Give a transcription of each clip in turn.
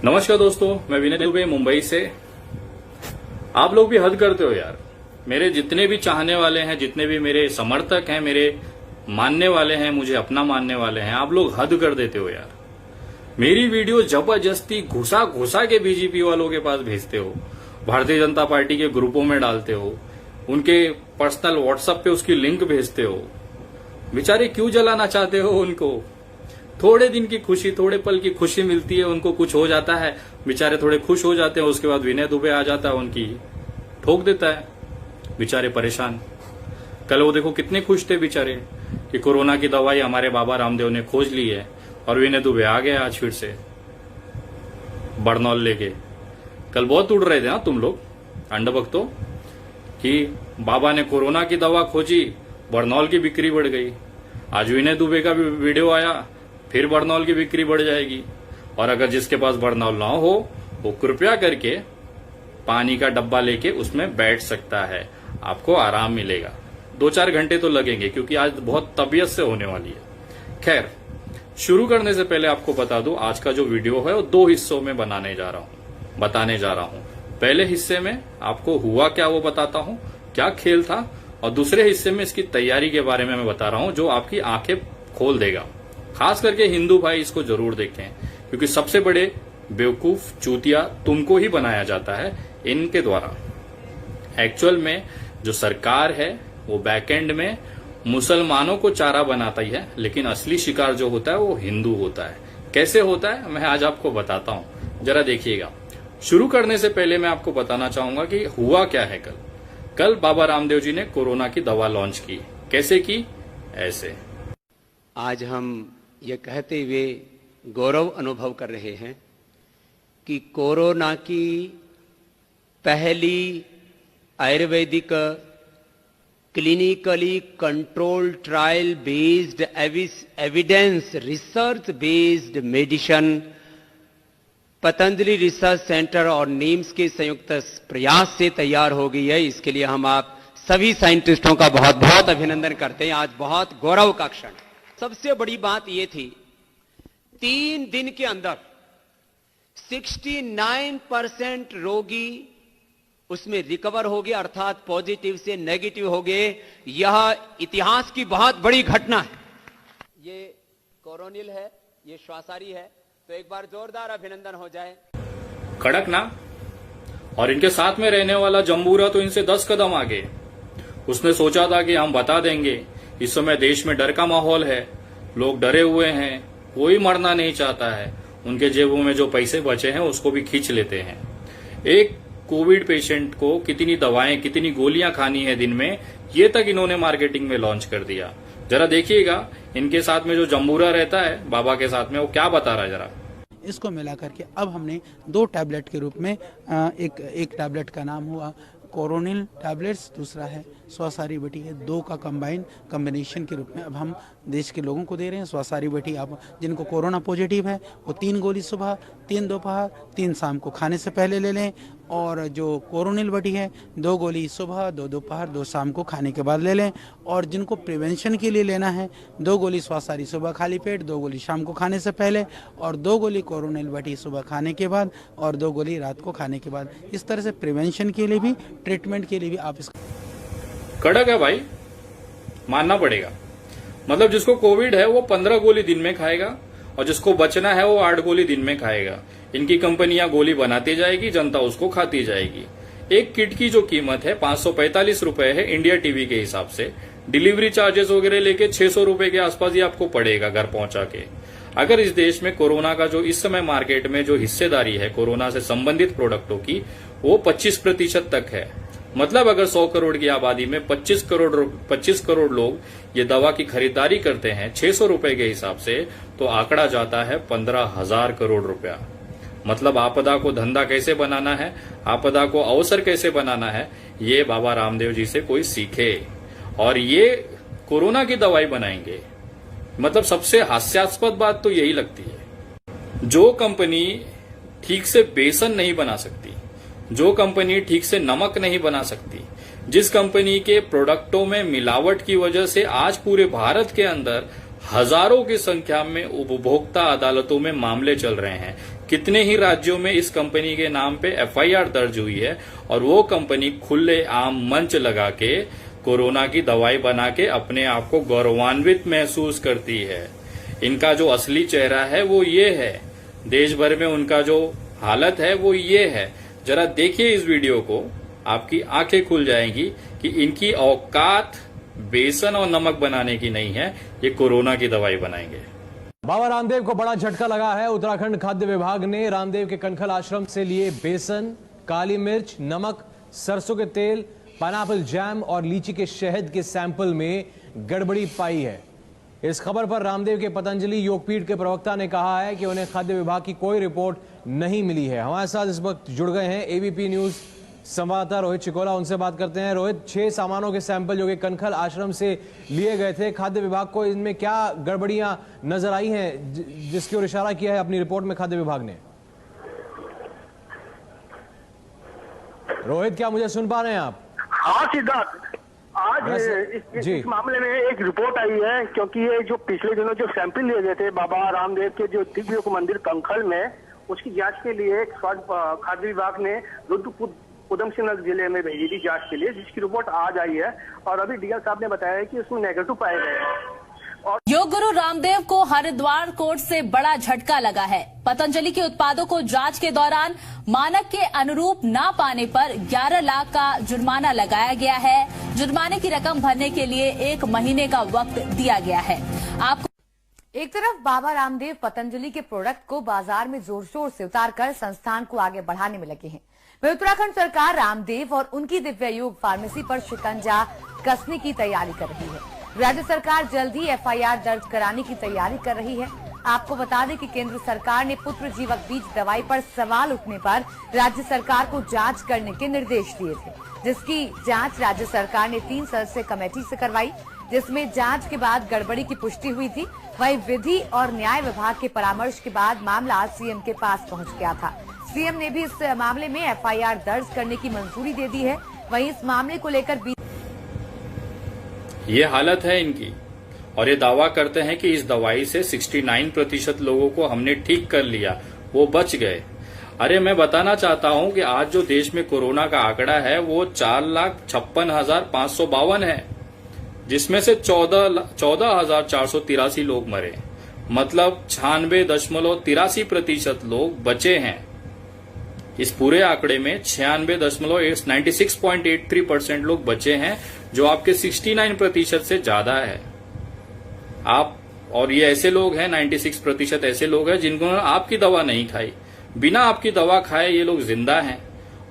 नमस्कार दोस्तों, मैं विनय दुबे मुंबई से। आप लोग भी हद करते हो यार। मेरे जितने भी चाहने वाले हैं, जितने भी मेरे समर्थक हैं, मेरे मानने वाले हैं, मुझे अपना मानने वाले हैं, आप लोग हद कर देते हो यार। मेरी वीडियो जबरदस्ती घुसा घुसा के बीजेपी वालों के पास भेजते हो, भारतीय जनता पार्टी के ग्रुपों में डालते हो, उनके पर्सनल व्हाट्सएप पे उसकी लिंक भेजते हो। बेचारे क्यों जलाना चाहते हो उनको? थोड़े दिन की खुशी, थोड़े पल की खुशी मिलती है उनको, कुछ हो जाता है, बेचारे थोड़े खुश हो जाते हैं, उसके बाद विनय दुबे आ जाता है, उनकी ठोक देता है, बेचारे परेशान। कल वो देखो कितने खुश थे बेचारे कि कोरोना की दवाई हमारे बाबा रामदेव ने खोज ली है, और विनय दुबे आ गए आज फिर से बरनौल लेके। कल बहुत उड़ रहे थे ना तुम लोग अंडभक्तों कि बाबा ने कोरोना की दवा खोजी, बरनौल की बिक्री बढ़ गई। आज विनय दुबे का भी वीडियो आया, फिर बरनौल की बिक्री बढ़ जाएगी। और अगर जिसके पास बरनौल ना हो वो कृपया करके पानी का डब्बा लेके उसमें बैठ सकता है, आपको आराम मिलेगा। 2-4 घंटे तो लगेंगे क्योंकि आज बहुत तबीयत से होने वाली है। खैर, शुरू करने से पहले आपको बता दूं, आज का जो वीडियो है वो 2 हिस्सों में बताने जा रहा हूं। पहले हिस्से में आपको हुआ क्या वो बताता हूं, क्या खेल था, और दूसरे हिस्से में इसकी तैयारी के बारे में मैं बता रहा हूं जो आपकी आंखें खोल देगा। खास करके हिंदू भाई इसको जरूर देखें, क्योंकि सबसे बड़े बेवकूफ चूतिया तुमको ही बनाया जाता है इनके द्वारा। एक्चुअल में जो सरकार है वो बैकएंड में मुसलमानों को चारा बनाता ही है, लेकिन असली शिकार जो होता है वो हिंदू होता है। कैसे होता है मैं आज आपको बताता हूं, जरा देखिएगा। शुरू करने से पहले मैं आपको बताना चाहूंगा कि हुआ क्या है। कल बाबा रामदेव जी ने कोरोना की दवा लॉन्च की। कैसे की? ऐसे। आज हम ये कहते हुए गौरव अनुभव कर रहे हैं कि कोरोना की पहली Ayurvedic clinically control trial based evidence research based medicine Patanjali research centre और नीम्स के संयुक्त प्रयास से तैयार हो गई है। इसके लिए हम आप सभी साइंटिस्टों का बहुत बहुत अभिनंदन करते हैं। आज बहुत गौरव का क्षण। सबसे बड़ी बात यह थी, 3 दिन के अंदर 69% रोगी उसमें रिकवर हो गए, अर्थात पॉजिटिव से नेगेटिव हो गए। यह इतिहास की बहुत बड़ी घटना है। ये कोरोनिल है, ये श्वासारी है, तो एक बार जोरदार अभिनंदन हो जाए। कड़क ना? और इनके साथ में रहने वाला जम्बूरा तो इनसे 10 कदम आगे। उसने सोचा था कि हम बता देंगे, इस समय देश में डर का माहौल है, लोग डरे हुए हैं, कोई मरना नहीं चाहता है, उनके जेबों में जो पैसे बचे हैं उसको भी खींच लेते हैं। एक कोविड पेशेंट को कितनी दवाएं, कितनी गोलियां खानी है दिन में, ये तक इन्होंने मार्केटिंग में लॉन्च कर दिया। जरा देखिएगा इनके साथ में जो जम्बूरा रहता है बाबा के साथ में, वो क्या बता रहा है जरा। इसको मिला करके अब हमने 2 टैबलेट के रूप में एक टैबलेट का नाम हुआ कोरोनिल टैबलेट्स, दूसरा है स्वासारी बटी है। 2 का कॉम्बिनेशन के रूप में अब हम देश के लोगों को दे रहे हैं। स्वासारी बटी आप जिनको कोरोना पॉजिटिव है वो 3 गोली सुबह, 3 दोपहर, 3 शाम को खाने से पहले ले लें, और जो कोरोनिल बटी है 2 गोली सुबह, 2 दोपहर, 2 शाम को खाने के बाद ले लें। और जिनको प्रिवेंशन के लिए लेना है 2 गोली स्वासारी सुबह खाली पेट, 2 गोली शाम को खाने से पहले, और 2 गोली कोरोनिल बटी सुबह खाने के बाद, और 2 गोली रात को खाने के बाद। इस तरह से प्रिवेंशन के लिए भी, ट्रीटमेंट के लिए भी आप इसका। कड़क है भाई, मानना पड़ेगा। मतलब जिसको कोविड है वो 15 गोली दिन में खाएगा, और जिसको बचना है वो 8 गोली दिन में खाएगा। इनकी कंपनियां गोली बनाती जाएगी, जनता उसको खाती जाएगी। एक किट की जो कीमत है 545 रुपए है इंडिया टीवी के हिसाब से। डिलीवरी चार्जेस वगैरह लेके 600 रुपए के आसपास ही आपको पड़ेगा घर पहुंचा के। अगर इस देश में कोरोना का जो इस समय मार्केट में जो हिस्सेदारी है कोरोना से संबंधित प्रोडक्टों की, वो 25% तक है। मतलब अगर 100 करोड़ की आबादी में 25 करोड़ लोग ये दवा की खरीदारी करते हैं 600 रुपए के हिसाब से, तो आंकड़ा जाता है 15,000 करोड़ रुपया। मतलब आपदा को धंधा कैसे बनाना है, आपदा को अवसर कैसे बनाना है, ये बाबा रामदेव जी से कोई सीखे, और ये कोरोना की दवाई बनाएंगे। मतलब सबसे हास्यास्पद बात तो यही लगती है, जो कंपनी ठीक से बेसन नहीं बना सकती, जो कंपनी ठीक से नमक नहीं बना सकती, जिस कंपनी के प्रोडक्टों में मिलावट की वजह से आज पूरे भारत के अंदर हजारों की संख्या में उपभोक्ता अदालतों में मामले चल रहे हैं, कितने ही राज्यों में इस कंपनी के नाम पे एफआईआर दर्ज हुई है और वो कंपनी खुले आम मंच लगा के कोरोना की दवाई बना के अपने आप को गौरवान्वित महसूस करती है। इनका जो असली चेहरा है वो ये है, देश भर में उनका जो हालत है वो ये है। जरा देखिए इस वीडियो को, आपकी आंखें खुल जाएंगी कि इनकी औकात बेसन और नमक बनाने की नहीं है, ये कोरोना की दवाई बनाएंगे। बाबा रामदेव को बड़ा झटका लगा है। उत्तराखंड खाद्य विभाग ने रामदेव के कनखल आश्रम से लिए बेसन, काली मिर्च, नमक, सरसों के तेल, पाइनएप्पल जैम और लीची के शहद के सैंपल में गड़बड़ी पाई है। इस खबर पर रामदेव के पतंजलि योगपीठ के प्रवक्ता ने कहा है कि उन्हें खाद्य विभाग की कोई रिपोर्ट नहीं मिली है। हमारे साथ इस वक्त जुड़ गए हैं एबीपी न्यूज संवाददाता रोहित चिकोला, उनसे बात करते हैं। रोहित, 6 सामानों के सैंपल जो कि कनखल आश्रम से लिए गए थे, खाद्य विभाग को इनमें क्या गड़बड़ियां नजर आई हैं जिसकी ओर इशारा किया है अपनी रिपोर्ट में खाद्य विभाग ने? रोहित, क्या मुझे सुन पा रहे हैं आप? हाँ सिद्धार्थ, आज इस मामले में एक रिपोर्ट आई है, क्योंकि ये जो पिछले दिनों जो सैंपल लिए गए थे बाबा रामदेव के जो दिव्य मंदिर कंखल में, उसकी जांच के लिए खाद्य विभाग ने उधम सिंह नगर जिले में भेजी थी जांच के लिए, जिसकी रिपोर्ट आज आई है और अभी डीएल साहब ने बताया कि उसमें नेगेटिव पाए गए हैं। और योग गुरु रामदेव को हरिद्वार कोर्ट से बड़ा झटका लगा है। पतंजलि के उत्पादों को जांच के दौरान मानक के अनुरूप ना पाने पर 11 लाख का जुर्माना लगाया गया है। जुर्माने की रकम भरने के लिए 1 महीने का वक्त दिया गया है। आपको एक तरफ बाबा रामदेव पतंजलि के प्रोडक्ट को बाजार में जोर शोर से उतारकर संस्थान को आगे बढ़ाने में लगे हैं, वहीं उत्तराखंड सरकार रामदेव और उनकी दिव्य योग फार्मेसी पर शिकंजा कसने की तैयारी कर रही है। राज्य सरकार जल्द ही एफआईआर दर्ज कराने की तैयारी कर रही है। आपको बता दें कि केंद्र सरकार ने पुत्र जीवक बीज दवाई पर सवाल उठने पर राज्य सरकार को जांच करने के निर्देश दिए थे, जिसकी जांच राज्य सरकार ने 3 सदस्यीय कमेटी से करवाई, जिसमें जांच के बाद गड़बड़ी की पुष्टि हुई थी। वहीं विधि और न्याय विभाग के परामर्श के बाद मामला सीएम के पास पहुंच गया था। सीएम ने भी इस मामले में एफआईआर दर्ज करने की मंजूरी दे दी है। वहीं इस मामले को लेकर ये हालत है इनकी, और ये दावा करते हैं कि इस दवाई से 69% लोगों को हमने ठीक कर लिया, वो बच गए। अरे मैं बताना चाहता हूं कि आज जो देश में कोरोना का आंकड़ा है वो 4,56,552 है, जिसमें से 14,483 लोग मरे, मतलब 96.83% लोग बचे हैं। इस पूरे आंकड़े में 96.83% लोग बचे हैं, जो आपके 69% से ज्यादा है। आप और ये ऐसे लोग हैं, 96% ऐसे लोग हैं जिनको आपकी दवा नहीं खाई, बिना आपकी दवा खाए ये लोग जिंदा हैं,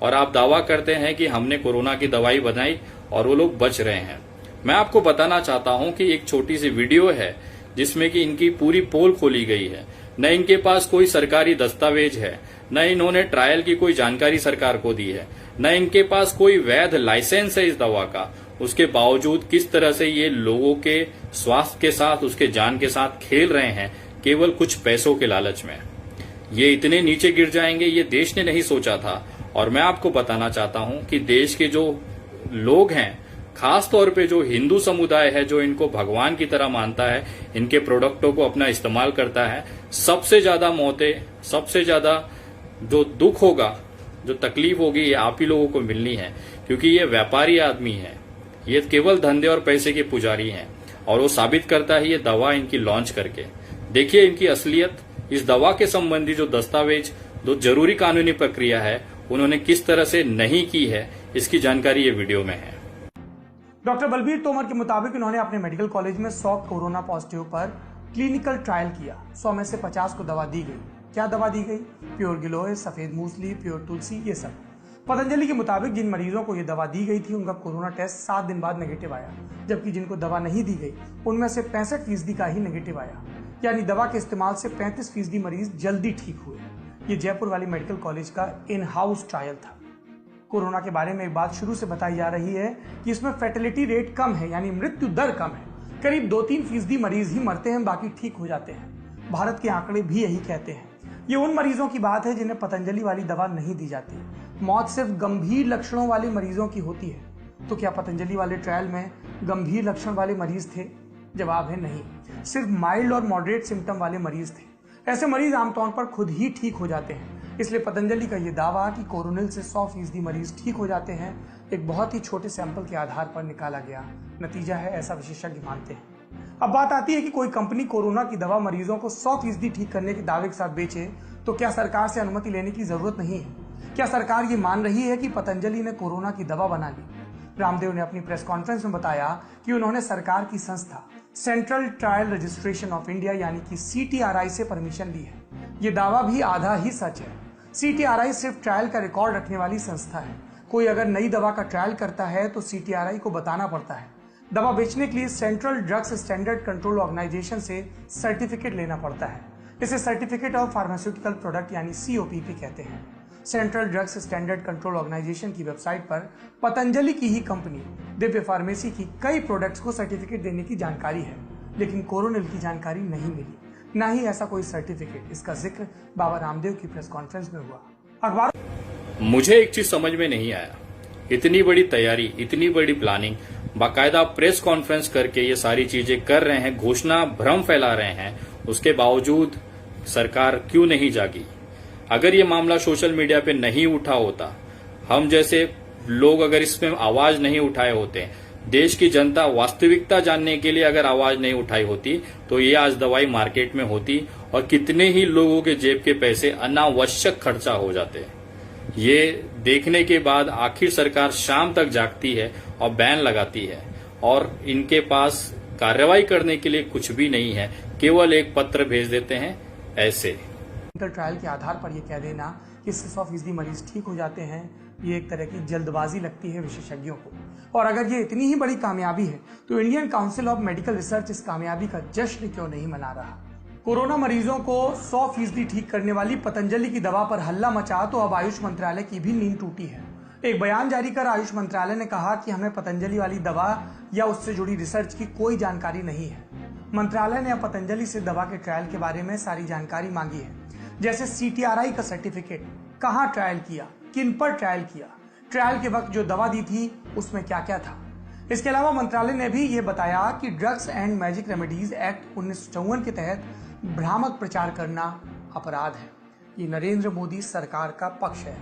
और आप दावा करते हैं कि हमने कोरोना की दवाई बनाई और वो लोग बच रहे हैं। मैं आपको बताना चाहता हूं कि एक छोटी सी वीडियो है जिसमें कि इनकी पूरी पोल खोली गई है। न इनके पास कोई सरकारी दस्तावेज है, न इन्होंने ट्रायल की कोई जानकारी सरकार को दी है, न इनके पास कोई वैध लाइसेंस है इस दवा का। उसके बावजूद किस तरह से ये लोगों के स्वास्थ्य के साथ, उसके जान के साथ खेल रहे हैं, केवल कुछ पैसों के लालच में। ये इतने नीचे गिर जाएंगे ये देश ने नहीं सोचा था। और मैं आपको बताना चाहता हूं कि देश के जो लोग हैं, खास तौर पे जो हिंदू समुदाय है, जो इनको भगवान की तरह मानता है, इनके प्रोडक्टों को अपना इस्तेमाल करता है, सबसे ज्यादा मौतें, सबसे ज्यादा जो दुख होगा, जो तकलीफ होगी, ये आप ही लोगों को मिलनी है, क्योंकि ये व्यापारी आदमी है, ये केवल धंधे और पैसे के पुजारी हैं, और वो साबित करता है ये दवा इनकी लॉन्च करके। देखिए इनकी असलियत, इस दवा के संबंधी जो दस्तावेज, जो जरूरी कानूनी प्रक्रिया है, उन्होंने किस तरह से नहीं की है, इसकी जानकारी ये वीडियो में है। डॉक्टर बलबीर तोमर के मुताबिक उन्होंने अपने मेडिकल कॉलेज में 100 कोरोना पॉजिटिव पर क्लिनिकल ट्रायल किया। 100 में से 50 को दवा दी गई। क्या दवा दी गई? प्योर गिलोय, सफेद मूसली, प्योर तुलसी, ये सब। पतंजलि के मुताबिक जिन मरीजों को ये दवा दी गई थी उनका कोरोना टेस्ट 7 दिन बाद नेगेटिव आया, जबकि जिनको दवा नहीं दी गई उनमें से 65% का ही नेगेटिव आया। यानी दवा के इस्तेमाल से 35% मरीज जल्दी ठीक हुए। ये जयपुर वाली मेडिकल कॉलेज का इन हाउस ट्रायल था। कोरोना के बारे में एक बात शुरू से बताई जा रही है कि इसमें फैटेलिटी रेट कम है, यानी मृत्यु दर कम है। करीब 2-3% मरीज ही मरते हैं, बाकी ठीक हो जाते हैं। भारत के आंकड़े भी यही कहते हैं। ये उन मरीजों की बात है जिन्हें पतंजलि वाली दवा नहीं दी जाती। मौत सिर्फ गंभीर लक्षणों वाले मरीजों की होती है। तो क्या पतंजलि वाले ट्रायल में गंभीर लक्षण वाले मरीज थे? जवाब है नहीं, सिर्फ माइल्ड और मॉडरेट सिम्टम वाले मरीज थे। ऐसे मरीज आमतौर पर खुद ही ठीक हो जाते हैं। इसलिए पतंजलि का ये दावा कि कोरोनिल से 100% मरीज ठीक हो जाते हैं एक बहुत ही छोटे सैंपल के आधार पर निकाला गया नतीजा है, ऐसा विशेषज्ञ मानते हैं। अब बात आती है कि कोई कंपनी कोरोना की दवा मरीजों को 100% ठीक करने के दावे के साथ बेचे तो क्या सरकार से अनुमति लेने की जरूरत नहीं है? क्या सरकार ये मान रही है कि पतंजलि ने कोरोना की दवा बना ली? रामदेव ने अपनी प्रेस कॉन्फ्रेंस में बताया कि उन्होंने सरकार की संस्था central trial registration of India यानी कि CTRI से परमिशन ली है। ये दावा भी आधा ही सच है। CTRI सिर्फ ट्रायल का रिकॉर्ड रखने वाली संस्था है। कोई अगर नई दवा का ट्रायल करता है तो CTRI को बताना पड़ता है। दवा बेचने के लिए central drugs standard control organisation से सर्टिफिकेट लेना पड़ता है। इसे सर्टिफिकेट ऑफ फार्मास्यूटिकल प्रोडक्ट यानी COPP कहते हैं। Central drugs standard control organisation की वेबसाइट पर पतंजलि की ही कंपनी दिव्य फार्मेसी की कई प्रोडक्ट्स को सर्टिफिकेट देने की जानकारी है, लेकिन कोरोनिल की जानकारी नहीं मिली, न ही ऐसा कोई सर्टिफिकेट। इसका जिक्र बाबा रामदेव की प्रेस कॉन्फ्रेंस में हुआ। अखबार मुझे एक चीज समझ में नहीं आया, इतनी बड़ी तैयारी, इतनी बड़ी प्लानिंग, बाकायदा प्रेस कॉन्फ्रेंस करके ये सारी चीजें कर रहे हैं, घोषणा भ्रम फैला रहे हैं, उसके बावजूद सरकार क्यों नहीं जागी? अगर ये मामला सोशल मीडिया पे नहीं उठा होता, हम जैसे लोग अगर इसमें आवाज नहीं उठाए होते, देश की जनता वास्तविकता जानने के लिए अगर आवाज नहीं उठाई होती, तो ये आज दवाई मार्केट में होती और कितने ही लोगों के जेब के पैसे अनावश्यक खर्चा हो जाते। ये देखने के बाद आखिर सरकार शाम तक जागती है और बैन लगाती है और इनके पास कार्रवाई करने के लिए कुछ भी नहीं है, केवल एक पत्र भेज देते हैं। ऐसे ट्रायल के आधार पर यह कह देना कि इससे 100% मरीज ठीक हो जाते हैं, ये एक तरह की जल्दबाजी लगती है विशेषज्ञों को। और अगर ये इतनी ही बड़ी कामयाबी है तो Indian council of medical research इस कामयाबी का जश्न क्यों नहीं मना रहा? कोरोना मरीजों को 100% ठीक करने वाली पतंजलि की दवा पर हल्ला मचा तो अब आयुष मंत्रालय की भी नींद टूटी है। एक बयान जारी कर आयुष मंत्रालय ने कहा कि हमें पतंजलि वाली दवा या उससे जुड़ी रिसर्च की कोई जानकारी नहीं है। मंत्रालय ने अब पतंजलि से दवा के ट्रायल के बारे में सारी जानकारी मांगी है, जैसे CTRI का सर्टिफिकेट, कहाँ ट्रायल किया, किन पर ट्रायल किया, ट्रायल के वक्त जो दवा दी थी उसमें क्या क्या था। इसके अलावा मंत्रालय ने भी ये बताया कि drugs and magic remedies act 1954 के तहत भ्रामक प्रचार करना अपराध है। ये नरेंद्र मोदी सरकार का पक्ष है।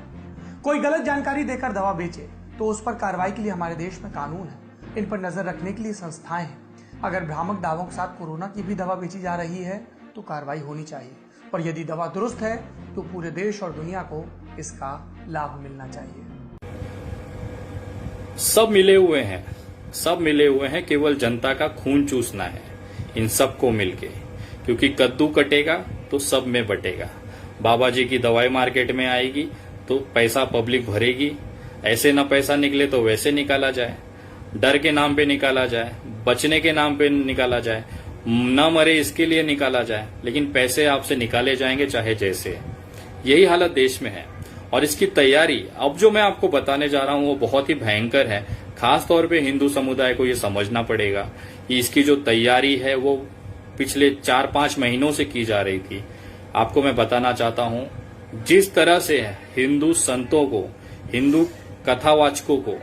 कोई गलत जानकारी देकर दवा बेचे तो उस पर कार्रवाई के लिए हमारे देश में कानून है, इन पर नजर रखने के लिए संस्थाएं हैं। अगर भ्रामक दावों के साथ कोरोना की भी दवा बेची जा रही है तो कार्रवाई होनी चाहिए, और यदि दवा दुरुस्त है तो पूरे देश और दुनिया को इसका लाभ मिलना चाहिए। सब मिले हुए हैं, केवल जनता का खून चूसना है इन सबको मिलके, क्योंकि कद्दू कटेगा तो सब में बटेगा। बाबा जी की दवाई मार्केट में आएगी तो पैसा पब्लिक भरेगी, ऐसे ना पैसा निकले तो वैसे निकाला जाए, डर के नाम पे निकाला जाए, बचने के नाम पे निकाला जाए, न मरे इसके लिए निकाला जाए, लेकिन पैसे आपसे निकाले जाएंगे चाहे जैसे। यही हालत देश में है और इसकी तैयारी अब जो मैं आपको बताने जा रहा हूं वो बहुत ही भयंकर है। खास तौर पे हिंदू समुदाय को ये समझना पड़ेगा कि इसकी जो तैयारी है वो पिछले 4-5 महीनों से की जा रही थी। आपको मैं बताना चाहता हूं, जिस तरह से हिंदू संतों को, हिंदू कथावाचकों को,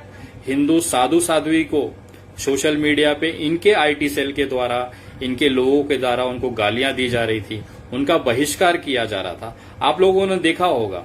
हिंदू साधु साध्वी को सोशल मीडिया पे इनके IT सेल के द्वारा, इनके लोगों के द्वारा उनको गालियां दी जा रही थी, उनका बहिष्कार किया जा रहा था। आप लोगों ने देखा होगा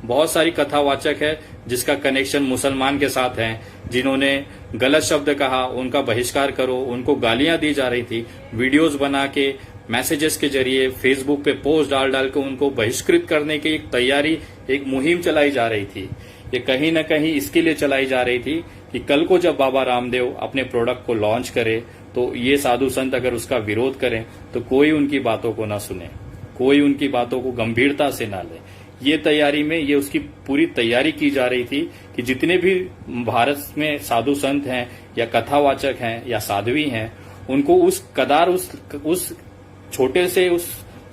बहुत सारी कथावाचक है जिसका कनेक्शन मुसलमान के साथ है, जिन्होंने गलत शब्द कहा उनका बहिष्कार करो, उनको गालियां दी जा रही थी। वीडियोस बना के, मैसेजेस के जरिए, फेसबुक पे पोस्ट डाल डाल के उनको बहिष्कृत करने की एक तैयारी, एक मुहिम चलाई जा रही थी। ये कहीं न कहीं इसके लिए चलाई जा रही थी कि कल को जब बाबा रामदेव अपने प्रोडक्ट को लॉन्च करे तो ये साधु संत अगर उसका विरोध करें तो कोई उनकी बातों को ना सुने, कोई उनकी बातों को गंभीरता से ना ले। ये तैयारी में ये उसकी पूरी तैयारी की जा रही थी कि जितने भी भारत में साधु संत हैं या कथावाचक हैं या साध्वी हैं, उनको उस कदार, उस छोटे से उस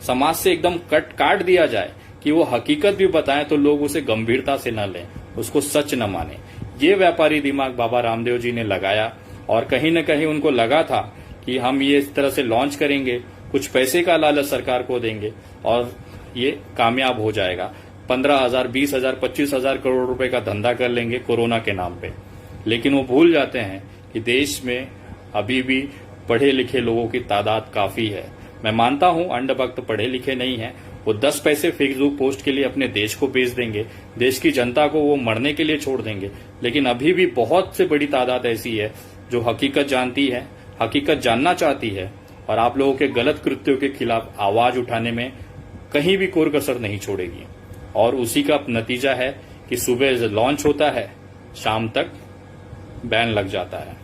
समाज से एकदम काट दिया जाए कि वो हकीकत भी बताएं तो लोग उसे गंभीरता से न लें, उसको सच न माने। ये व्यापारी दिमाग बाबा रामदेव जी ने लगाया और कहीं न कहीं उनको लगा था कि हम ये इस तरह से लॉन्च करेंगे, कुछ पैसे का लालच सरकार को देंगे और ये कामयाब हो जाएगा। 15,000, 20,000, 25,000 करोड़ रुपए का धंधा कर लेंगे कोरोना के नाम पे। लेकिन वो भूल जाते हैं कि देश में अभी भी पढ़े लिखे लोगों की तादाद काफी है। मैं मानता हूं अंधभक्त पढ़े लिखे नहीं है, वो 10 पैसे फेसबुक पोस्ट के लिए अपने देश को बेच देंगे, देश की जनता को वो मरने के लिए छोड़ देंगे। लेकिन अभी भी बहुत से बड़ी तादाद ऐसी है जो हकीकत जानती है, हकीकत जानना चाहती है और आप लोगों के गलत कृत्यों के खिलाफ आवाज उठाने में कहीं भी कोई कसर नहीं छोड़ेगी। और उसी का नतीजा है कि सुबह लॉन्च होता है, शाम तक बैन लग जाता है।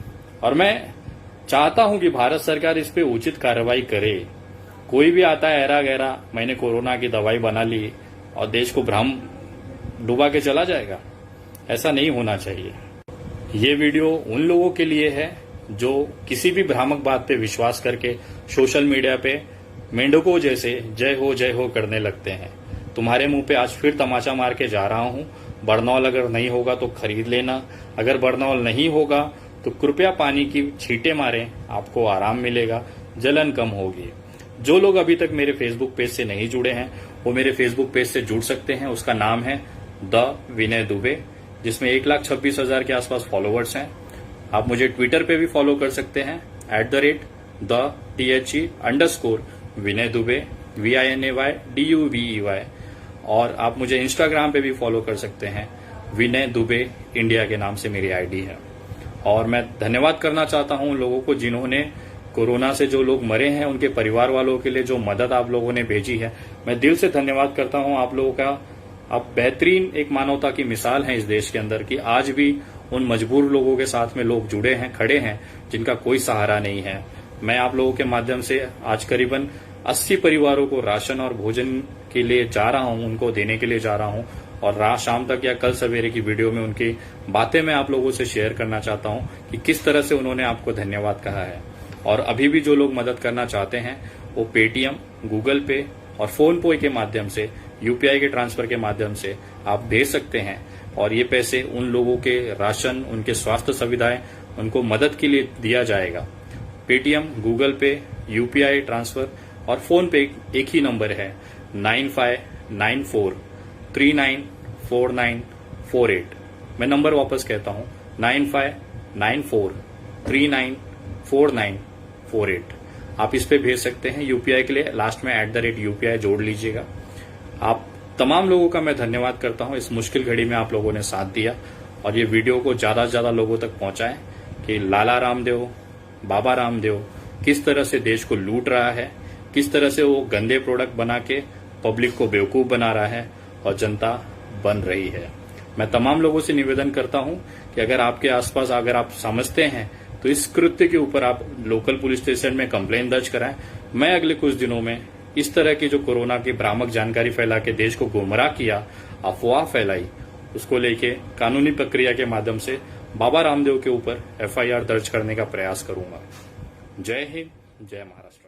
और मैं चाहता हूं कि भारत सरकार इस पे उचित कार्रवाई करे। कोई भी आता है ऐरा गहरा, मैंने कोरोना की दवाई बना ली और देश को भ्रम डुबा के चला जाएगा, ऐसा नहीं होना चाहिए। ये वीडियो उन लोगों के लिए है जो किसी भी भ्रामक बात पे विश्वास करके सोशल मीडिया पे मेंढकों जैसे जय हो करने लगते हैं। तुम्हारे मुंह पे आज फिर तमाचा मार के जा रहा हूं। बरनौल अगर नहीं होगा तो खरीद लेना, अगर बरनौल नहीं होगा तो कृपया पानी की छींटे मारें, आपको आराम मिलेगा, जलन कम होगी। जो लोग अभी तक मेरे फेसबुक पेज से नहीं जुड़े हैं वो मेरे फेसबुक पेज से जुड़ सकते हैं। उसका नाम है द विनय दुबे, जिसमें 1,26,000 के आसपास फॉलोवर्स हैं। आप मुझे ट्विटर पे भी फॉलो कर सकते हैं @the_Vinay Dubey VINAYDUBEY। और आप मुझे इंस्टाग्राम पे भी फॉलो कर सकते हैं, विनय दुबे इंडिया के नाम से मेरी आईडी है। और मैं धन्यवाद करना चाहता हूं उन लोगों को जिन्होंने कोरोना से जो लोग मरे हैं उनके परिवार वालों के लिए जो मदद आप लोगों ने भेजी है, मैं दिल से धन्यवाद करता हूं आप लोगों का। आप बेहतरीन एक मानवता की मिसाल हैं इस देश के अंदर कि आज भी उन मजबूर लोगों के साथ में लोग जुड़े हैं, खड़े हैं, जिनका कोई सहारा नहीं है। मैं आप लोगों के माध्यम से आज करीबन 80 परिवारों को राशन और भोजन के लिए जा रहा हूं, उनको देने के लिए जा रहा हूं। और रात शाम तक या कल सवेरे की वीडियो में उनकी बातें मैं आप लोगों से शेयर करना चाहता हूं कि किस तरह से उन्होंने आपको धन्यवाद कहा है। और अभी भी जो लोग मदद करना चाहते हैं वो पेटीएम, गूगल पे और फोन पे के माध्यम से, यूपीआई के ट्रांसफर के माध्यम से आप भेज सकते हैं। और ये पैसे उन लोगों के राशन, उनके स्वास्थ्य सुविधाएं, उनको मदद के लिए दिया जाएगा। पेटीएम, गूगल पे, यूपीआई ट्रांसफर और फोन पे एक ही नंबर है 9594394948। मैं नंबर वापस कहता हूं 9594394948। आप इस पे भेज सकते हैं। यूपीआई के लिए लास्ट में @UPI जोड़ लीजिएगा। आप तमाम लोगों का मैं धन्यवाद करता हूं। इस मुश्किल घड़ी में आप लोगों ने साथ दिया और ये वीडियो को ज्यादा से ज्यादा लोगों तक पहुंचाएं कि लाला रामदेव, बाबा रामदेव किस तरह से देश को लूट रहा है, किस तरह से वो गंदे प्रोडक्ट बना के पब्लिक को बेवकूफ बना रहा है और जनता बन रही है। मैं तमाम लोगों से निवेदन करता हूं कि अगर आपके आसपास अगर आप समझते हैं तो इस कृत्य के ऊपर आप लोकल पुलिस स्टेशन में कंप्लेन दर्ज कराएं। मैं अगले कुछ दिनों में इस तरह की जो कोरोना की भ्रामक जानकारी फैला के देश को गुमराह किया, अफवाह फैलाई, उसको लेके कानूनी प्रक्रिया के माध्यम से बाबा रामदेव के ऊपर FIR दर्ज करने का प्रयास करूंगा। जय हिंद, जय महाराष्ट्र।